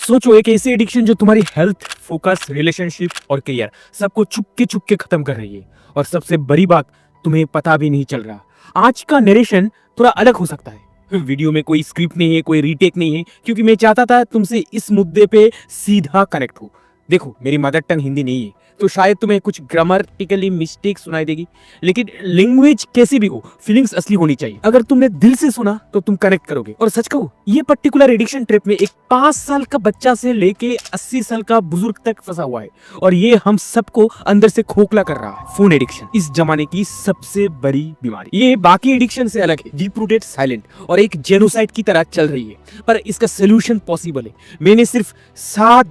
सोचो एक ऐसी एडिक्शन जो तुम्हारी हेल्थ, फोकस, रिलेशनशिप और करियर सबको चुपके चुपके खत्म कर रही है। और सबसे बड़ी बात, तुम्हें पता भी नहीं चल रहा। आज का नरेशन थोड़ा अलग हो सकता है। वीडियो में कोई स्क्रिप्ट नहीं है, कोई रीटेक नहीं है, क्योंकि मैं चाहता था तुमसे इस मुद्दे पे सीधा कनेक्ट हो। देखो, मेरी मदर टंग हिंदी नहीं है, तो शायद तुम्हें कुछ ग्रामटिकली मिस्टेक सुनाई देगी, लेकिन लैंग्वेज कैसी भी हो, फीलिंग्स असली होनी चाहिए। अगर तुमने दिल से सुना तो तुम कनेक्ट करोगे। और सच कहूं, ये पर्टिकुलर एडिक्शन ट्रिप में एक 5 साल का बच्चा से लेके 80 साल का बुजुर्ग तक फंसा हुआ है, और ये हम सबको अंदर से खोखला कर रहा है। फोन एडिक्शन इस जमाने की सबसे बड़ी बीमारी। ये बाकी एडिक्शन से अलग है, डीप रूटेड, साइलेंट और एक जेनोसाइड की तरह चल रही है, पर इसका सोल्यूशन पॉसिबल है। मैंने सिर्फ 7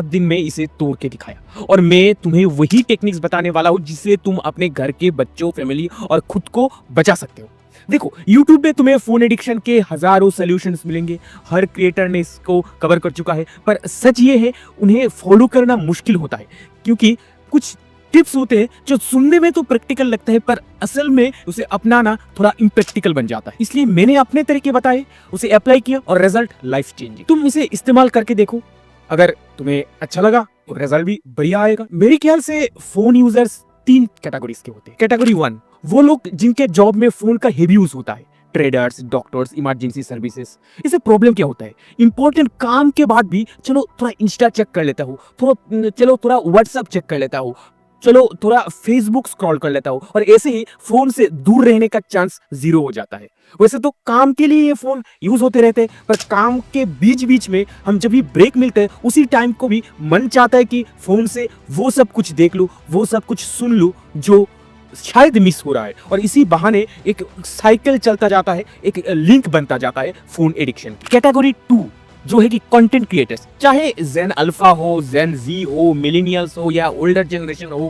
दिन में इसे तोड़ के दिखाया, और मैं तुम्हें वही टेक्निक्स बताने वाला हूं जिससे तुम अपने घर के बच्चों, फैमिली और खुद को बचा सकते हो। देखो, YouTube पे तुम्हें फोन एडिक्शन के हजारों सॉल्यूशंस मिलेंगे। हर क्रिएटर ने इसको कवर कर चुका है, पर सच ये है उन्हें फॉलो करना मुश्किल होता है, क्योंकि कुछ टिप्स होते हैं जो सुनने में तो प्रैक्टिकल लगता है, पर असल में उसे अपनाना थोड़ा इम्प्रैक्टिकल बन जाता है। इसलिए मैंने अपने तरीके बताए, उसे अप्लाई किया और रिजल्ट लाइफ चेंजिंग। तुम इसे इस्तेमाल करके देखो, अगर तुम्हें अच्छा लगा तो रिजल्ट भी बढ़िया आएगा। मेरे ख्याल से फोन यूजर्स 3 कैटेगरीज के होते हैं। कैटेगरी 1, वो लोग जिनके जॉब में फोन का हेवी यूज होता है, ट्रेडर्स, डॉक्टर्स, इमरजेंसी सर्विसेज। इसे प्रॉब्लम क्या होता है, इंपॉर्टेंट काम के बाद भी चलो थोड़ा इंस्टा चेक कर लेता हूँ, थोड़ा व्हाट्सएप चेक कर लेता हूँ, चलो थोड़ा फेसबुक स्क्रॉल कर लेता हूँ, और ऐसे ही फोन से दूर रहने का चांस 0 हो जाता है। वैसे तो काम के लिए ये फोन यूज होते रहते हैं, पर काम के बीच बीच में हम जब भी ब्रेक मिलते हैं, उसी टाइम को भी मन चाहता है कि फोन से वो सब कुछ देख लूं, वो सब कुछ सुन लूं जो शायद मिस हो रहा है। और इसी बहाने एक साइकिल चलता जाता है, एक लिंक बनता जाता है फोन एडिक्शन की। कैटेगरी 2 जो है कि कंटेंट क्रिएटर्स, चाहे जेन अल्फा हो, जेन जी हो, मिलेनियल्स हो या ओल्डर जनरेशन हो,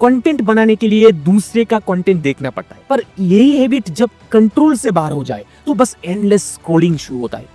कंटेंट बनाने के लिए दूसरे का कंटेंट देखना पड़ता है। पर यही हैबिट जब कंट्रोल से बाहर हो जाए तो बस एंडलेस स्क्रॉलिंग शुरू होता है।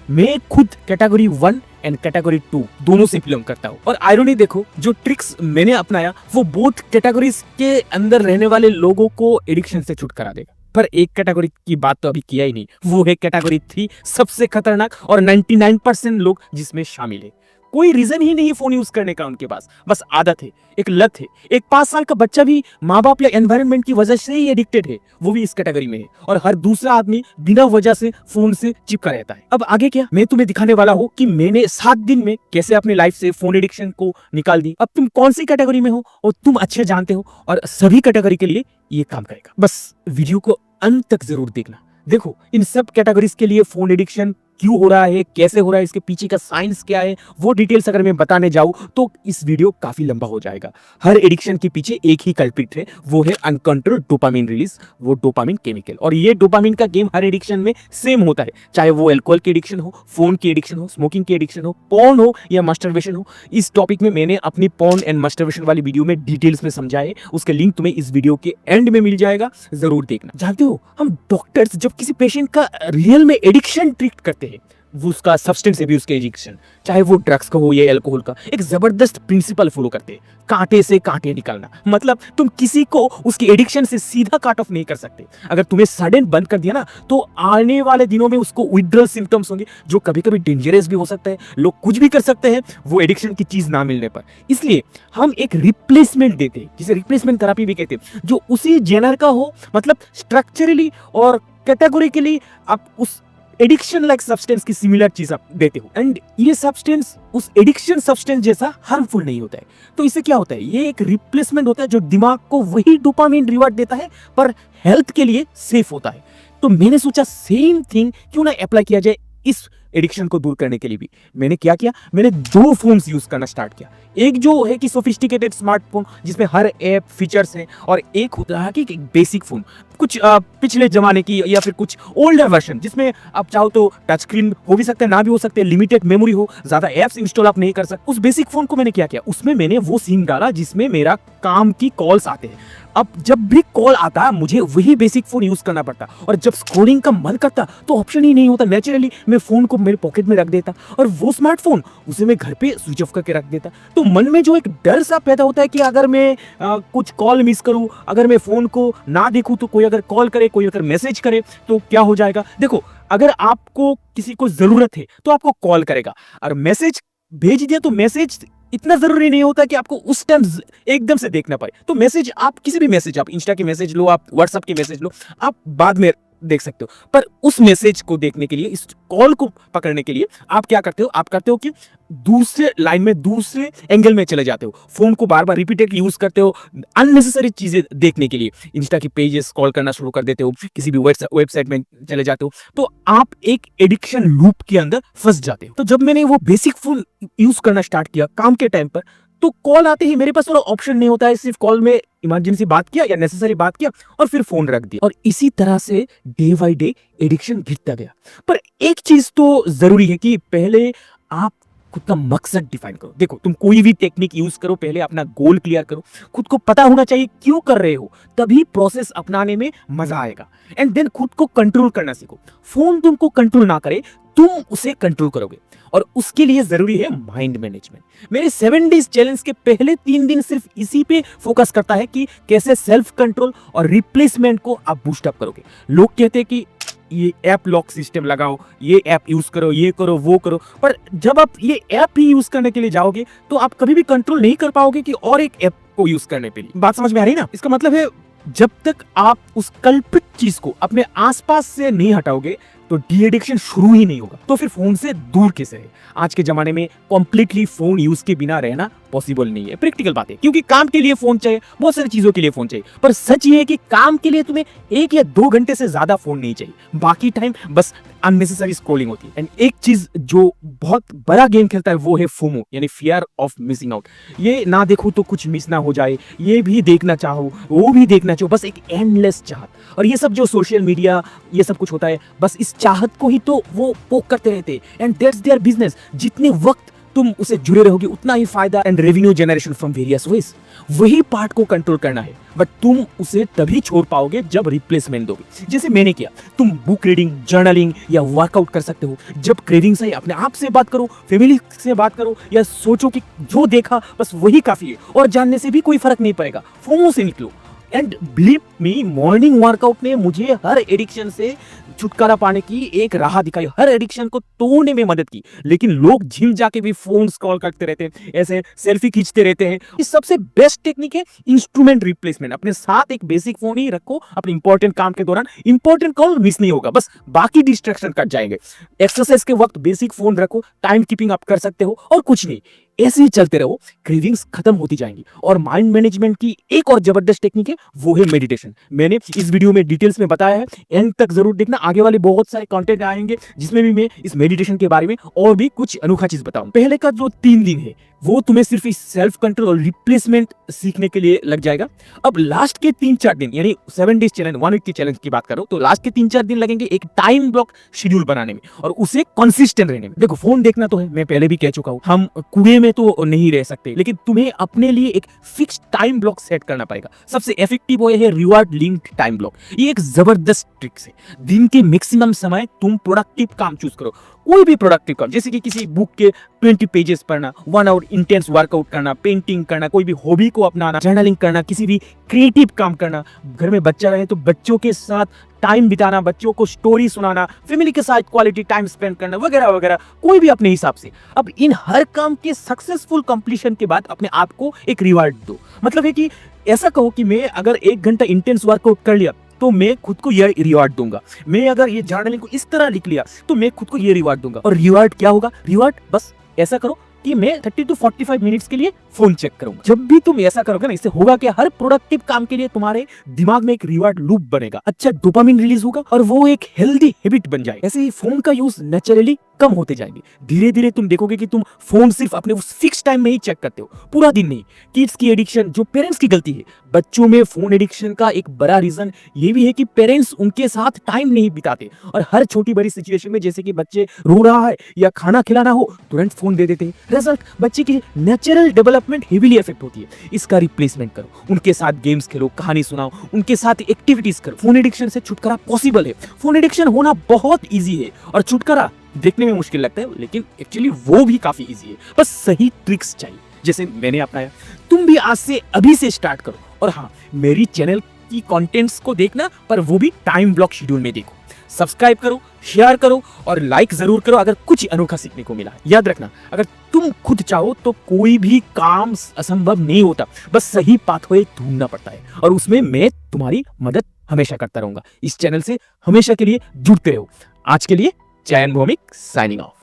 मैं खुद कैटेगरी 1 एंड कैटेगरी 2 दोनों से बिलोंग करता हूँ, और आयरनी देखो, जो ट्रिक्स मैंने अपनाया वो बोथ कैटेगरीज के अंदर रहने वाले लोगों को एडिक्शन से छुटकारा देगा। पर एक कैटेगरी की बात तो अभी किया ही नहीं, वो है कैटेगरी 3, सबसे खतरनाक और 99% लोग जिसमें शामिल है। कोई रीजन ही नहीं फोन यूज करने का उनके पास, बस आदत है, एक लत है। एक 5 साल का बच्चा भी माँ बाप या एनवायरनमेंट की वजह से ही एडिक्टेड है, वो भी इस कैटेगरी में है, और हर दूसरा आदमी बिना वजह से फोन से चिपका रहता है। अब आगे क्या, मैं तुम्हें दिखाने वाला हूँ कि मैंने 7 दिन में कैसे अपने लाइफ से फोन एडिक्शन को निकाल दी। अब तुम कौन सी कैटेगरी में हो और तुम अच्छे जानते हो, और सभी कैटेगरी के लिए ये काम करेगा। बस वीडियो को अंत तक जरूर देखना। देखो, इन सब कैटेगरीज के लिए फोन एडिक्शन क्यों हो रहा है, कैसे हो रहा है, इसके पीछे का साइंस क्या है, वो डिटेल्स अगर मैं बताने जाऊं तो इस वीडियो काफी लंबा हो जाएगा। हर एडिक्शन के पीछे एक ही कल्प्रिट है, वो है अनकंट्रोल्ड डोपामिन रिलीज, वो डोपामिन केमिकल। और ये डोपामिन का गेम हर एडिक्शन में सेम होता है, चाहे वो अल्कोहल की एडिक्शन हो, फोन की एडिक्शन हो, स्मोकिंग की एडिक्शन हो, पॉर्न हो या मास्टरबेशन हो। इस टॉपिक में मैंने अपनी पॉर्न एंड मास्टरबेशन वाली वीडियो में डिटेल्स में समझाए, उसके लिंक तुम्हें इस वीडियो के एंड में मिल जाएगा, जरूर देखना। जानते हो, हम डॉक्टर्स जब किसी पेशेंट का रियल में एडिक्शन ट्रीट करते हैं, वो उसका सब्सटेंस अब्यूज के एडिक्शन, चाहे वो ड्रग्स का हो या अल्कोहल का, एक जबरदस्त प्रिंसिपल फॉलो करते हैं, कांटे से कांटे निकालना। मतलब तुम किसी को उसकी एडिक्शन से सीधा कट ऑफ नहीं कर सकते। अगर तुम्हें सडन बंद कर दिया ना, तो आने वाले दिनों में उसको विड्रॉल सिम्टम्स होंगे, जो कभी कभी डेंजरस भी हो सकता है। लोग कुछ भी कर सकते हैं वो एडिक्शन की चीज ना मिलने पर। इसलिए हम एक रिप्लेसमेंट देते हैं, जिसे रिप्लेसमेंट थेरेपी भी कहते हैं, जो उसी जेनर का हो, मतलब स्ट्रक्चरली और कैटेगोरिकली आप उस एडिक्शन लाइक सब्सटेंस की सिमिलर चीज आप देते हो, एंड ये सब्सटेंस उस एडिक्शन सब्सटेंस जैसा हार्मफुल नहीं होता है। तो इससे क्या होता है, ये एक रिप्लेसमेंट होता है जो दिमाग को वही डोपामिन रिवॉर्ड देता है, पर हेल्थ के लिए सेफ होता है। तो मैंने सोचा सेम थिंग क्यों ना अप्लाई किया जाए इस एडिक्शन को दूर करने के लिए भी। मैंने क्या किया, मैंने 2 फोन्स यूज करना स्टार्ट किया। एक जो है कि सोफिस्टिकेटेड स्मार्टफोन जिसमें हर ऐप फीचर्स हैं, और एक होता है कि बेसिक फोन, कुछ पिछले जमाने की या फिर कुछ ओल्डर वर्जन, जिसमें आप चाहो तो टच स्क्रीन हो भी सकते हैं, ना भी हो सकते, लिमिटेड मेमोरी हो, ज्यादा एप्स इंस्टॉल आप नहीं कर सकते। उस बेसिक फोन को मैंने क्या किया, उसमें मैंने वो सिम डाला जिसमें मेरा काम की कॉल्स आते हैं। अब जब भी कॉल आता मुझे वही बेसिक फोन यूज करना पड़ता, और जब स्क्रॉलिंग का मन करता तो ऑप्शन ही नहीं होता, नेचुरली मैं फोन को मेरे पॉकेट में रख देता, और वो स्मार्टफोन उसे मैं घर पे स्विच ऑफ करके रख देता। तो मन में जो एक डर सा पैदा होता है कि अगर मैं कुछ कॉल मिस करूं, अगर मैं फोन को ना देखूं तो कोई अगर कॉल करे, कोई अगर मैसेज करे तो क्या हो जाएगा? देखो, अगर आपको किसी को जरूरत है तो आपको कॉल करेगा, और मैसेज भेज दिया तो मैसेज इतना जरूरी नहीं होता कि आपको उस टाइम एकदम से देखना पड़े। तो मैसेज आप किसी भी मैसेज, आप इंस्टा के मैसेज लो, आप व्हाट्सएप के मैसेज लो, आप बाद में देख सकते हो। पर उस मैसेज को देखने के लिए, इस कॉल को पकड़ने के लिए आप क्या करते हो? आप करते हो कि दूसरे लाइन में, दूसरे एंगल में चले जाते हो, फोन को बार बार रिपीटेडली यूज करते हो अननेसेसरी चीजें देखने के लिए। इंस्टा की पेजेस स्क्रॉल करना शुरू कर देते हो, किसी भी वेबसाइट में चले जाते हो, तो आप एक एडिक्शन लूप के अंदर फंस जाते हो। तो जब मैंने वो बेसिक फोन यूज करना स्टार्ट किया काम के टाइम पर, तो कॉल आते ही मेरे पास थोड़ा ऑप्शन नहीं होता है, सिर्फ कॉल में इमरजेंसी बात किया या नेसेसरी बात किया और फिर फोन रख दिया, और इसी तरह से डे बाय डे एडिक्शन गिरता गया। पर एक चीज तो जरूरी है कि पहले आप खुद का मकसद डिफाइन करो। देखो, तुम कोई भी टेक्निक यूज करो, पहले अपना गोल क्लियर करो, खुद को पता होना चाहिए क्यों कर रहे हो, तभी प्रोसेस अपनाने में मजा आएगा। एंड देन खुद को कंट्रोल करना सीखो। फोन तुमको कंट्रोल ना करे, तुम उसे कंट्रोल करोगे, और उसके लिए जरूरी है माइंड मैनेजमेंट। मेरे 7 डेज चैलेंज के पहले 3 दिन सिर्फ इसी पे फोकस करता है कि कैसे सेल्फ कंट्रोल और रिप्लेसमेंट को आप बूस्ट अप करोगे। लोग कहते हैं कि ये ऐप लॉक सिस्टम लगाओ, ये ऐप यूज करो, ये करो, वो करो, पर जब आप ये ऐप ही यूज करने के लिए जाओगे तो आप कभी भी कंट्रोल नहीं कर पाओगे कि और एक ऐप को यूज करने के लिए। बात समझ में आ रही है ना? इसका मतलब है, जब तक आप उस कल्पित चीज को अपने आसपास से नहीं हटाओगे तो डी एडिक्शन शुरू ही नहीं होगा। तो फिर फोन से दूर कैसे है? आज के जमाने में कंप्लीटली फोन यूज के बिना रहना पॉसिबल नहीं है, प्रैक्टिकल बात है, क्योंकि काम के लिए फोन चाहिए, बहुत सारी चीजों के लिए फोन चाहिए। पर सच ये है कि काम के लिए तुम्हें 1 या 2 घंटे से ज्यादा फोन नहीं चाहिए, बाकी टाइम बस अननेसेसरी स्क्रॉलिंग होती है। एंड एक चीज जो बहुत बड़ा गेम खेलता है वो है फोमो, यानी फियर ऑफ मिसिंग आउट। ये ना देखो तो कुछ मिस ना हो जाए, ये भी देखना चाहो, वो भी देखना चाहो, बस एक एंडलेस चाहत। और ये सब जो सोशल मीडिया, ये सब कुछ होता है, बस इस चाहत को ही तो वो पोक करते रहते हैं। And that's their business. जितने वक्त तुम उसे जुड़े रहोगे उतना ही फायदा and revenue generation from various ways. वही पार्ट को कंट्रोल करना है, बट तुम उसे तभी छोड़ पाओगे जब रिप्लेसमेंट दोगे। जैसे मैंने किया, तुम बुक रीडिंग, जर्नलिंग या वर्कआउट कर सकते हो। जब क्रेविंग्स है, अपने आप से बात करो, फैमिली से बात करो, या सोचो कि जो देखा बस वही काफी है, और जानने से भी कोई फर्क नहीं पड़ेगा। फोमो से निकलो। And believe me, morning workout ने मुझे हर एडिक्शन से छुटकारा पाने की एक राह दिखाई, हर एडिक्शन को तोड़ने में मदद की। लेकिन लोग जिम जाके भी फोन स्क्रॉल करते रहते हैं, ऐसे सेल्फी खींचते रहते हैं। इस सबसे बेस्ट टेक्निक है इंस्ट्रूमेंट रिप्लेसमेंट। अपने साथ एक बेसिक फोन ही रखो, अपने इंपॉर्टेंट काम के दौरान इंपॉर्टेंट कॉल मिस नहीं होगा, बस बाकी डिस्ट्रैक्शन कट जाएंगे। एक्सरसाइज के वक्त बेसिक फोन रखो, टाइम कीपिंग आप कर सकते हो, और कुछ नहीं, ऐसे ही चलते रहो, क्रेविंग्स खत्म होती जाएंगी। और माइंड मैनेजमेंट की एक और जबरदस्त टेक्निक है, वो है मेडिटेशन। मैंने इस वीडियो में डिटेल्स में बताया है, एंड तक जरूर देखना। आगे वाले बहुत सारे कंटेंट आएंगे जिसमें भी मैं इस मेडिटेशन के बारे में और भी कुछ अनोखा चीज बताऊं। पहले का जो 3 दिन है वो तुम्हें सिर्फ इस सेल्फ कंट्रोल और रिप्लेसमेंट सीखने के लिए लग जाएगा। अब लास्ट के 3-4 दिन, यानी 7 डेज चैलेंज, 1 वीक की चैलेंज की बात करो, तो लास्ट के 3-4 दिन लगेंगे एक टाइम ब्लॉक शेड्यूल बनाने में और उसे कंसिस्टेंट रहने में। देखो, फोन देखना तो है, मैं पहले भी कह चुका हूं, हम कुएं में तो नहीं रह सकते, लेकिन तुम्हें अपने लिए एक फिक्स टाइम ब्लॉक सेट करना पड़ेगा। सबसे इफेक्टिव वो है रिवार्ड लिंक्ड टाइम ब्लॉक। ये एक जबरदस्त ट्रिक है। दिन के मैक्सिमम समय तुम प्रोडक्टिव काम चूज करो, कोई भी प्रोडक्टिव काम, जैसे कि किसी बुक के 20 पेजेस पढ़ना, 1 आवर इंटेंस वर्कआउट करना, पेंटिंग करना, कोई भी हॉबी को अपनाना, जर्नलिंग करना, किसी भी क्रिएटिव काम करना। घर में बच्चा रहे तो बच्चों के साथ टाइम बिताना, बच्चों को स्टोरी सुनाना, फैमिली के साथ क्वालिटी टाइम स्पेंड करना, वगैरह वगैरह, कोई भी अपने हिसाब से। अब इन हर काम के सक्सेसफुल कंप्लीशन के बाद अपने आप को एक रिवार्ड दो। मतलब है कि ऐसा कहो कि मैं अगर 1 घंटा इंटेंस वर्कआउट कर लिया तो मैं खुद को यह रिवार्ड दूंगा। मैं अगर ये जर्नलिंग को इस तरह लिख लिया तो मैं खुद को ये रिवार्ड दूंगा। और रिवार्ड क्या होगा? रिवार्ड बस ऐसा करो कि मैं 30 to 45 मिनट्स के लिए फोन चेक करूंगा। जब भी तुम ऐसा करोगे ना, इससे होगा कि हर प्रोडक्टिव काम के लिए तुम्हारे दिमाग में एक रिवार्ड लूप बनेगा, अच्छा डोपामिन रिलीज होगा और वो एक हेल्दी हैबिट बन जाएगा। ऐसे ही फोन का यूज नेचुरली कम होते जाएंगे। धीरे धीरे तुम देखोगे कि तुम फोन सिर्फ अपने उस फिक्स टाइम में ही चेक करते हो, पूरा दिन नहीं। किड्स की एडिक्शन जो पेरेंट्स की गलती है। बच्चों में फोन एडिक्शन का एक बड़ा रीजन ये भी है कि पेरेंट्स उनके साथ टाइम नहीं बिताते और हर छोटी बड़ी सिचुएशन में, जैसे कि बच्चे रो रहा है या खाना खिलाना हो, तुरंत फोन दे देते हैं। रिजल्ट, बच्चे की नेचुरल डेवलपमेंट हेवीली इफेक्ट होती है। इसका रिप्लेसमेंट करो, उनके साथ गेम्स खेलो, कहानी सुनाओ, उनके साथ एक्टिविटीज करो। फोन एडिक्शन से छुटकारा पॉसिबल है। फोन एडिक्शन होना बहुत ईजी है और छुटकारा देखने में मुश्किल लगता है, लेकिन एक्चुअली वो भी काफी इजी है। बस सही ट्रिक्स चाहिए, जैसे मैंने अपनाया। तुम भी आज से अभी से स्टार्ट करो। और हाँ, मेरी चैनल की कंटेंट्स को देखना, पर वो भी टाइम ब्लॉक शेड्यूल में देखो। सब्सक्राइब करो, शेयर करो और लाइक जरूर करो अगर कुछ अनोखा सीखने को मिला। याद रखना, अगर तुम खुद चाहो तो कोई भी काम असंभव नहीं होता, बस सही पाथवे ढूंढना पड़ता है, और उसमें मैं तुम्हारी मदद हमेशा करता रहूंगा। इस चैनल से हमेशा के लिए जुड़ते रहो। आज के लिए जय हिंद भौमिक साइनिंग ऑफ।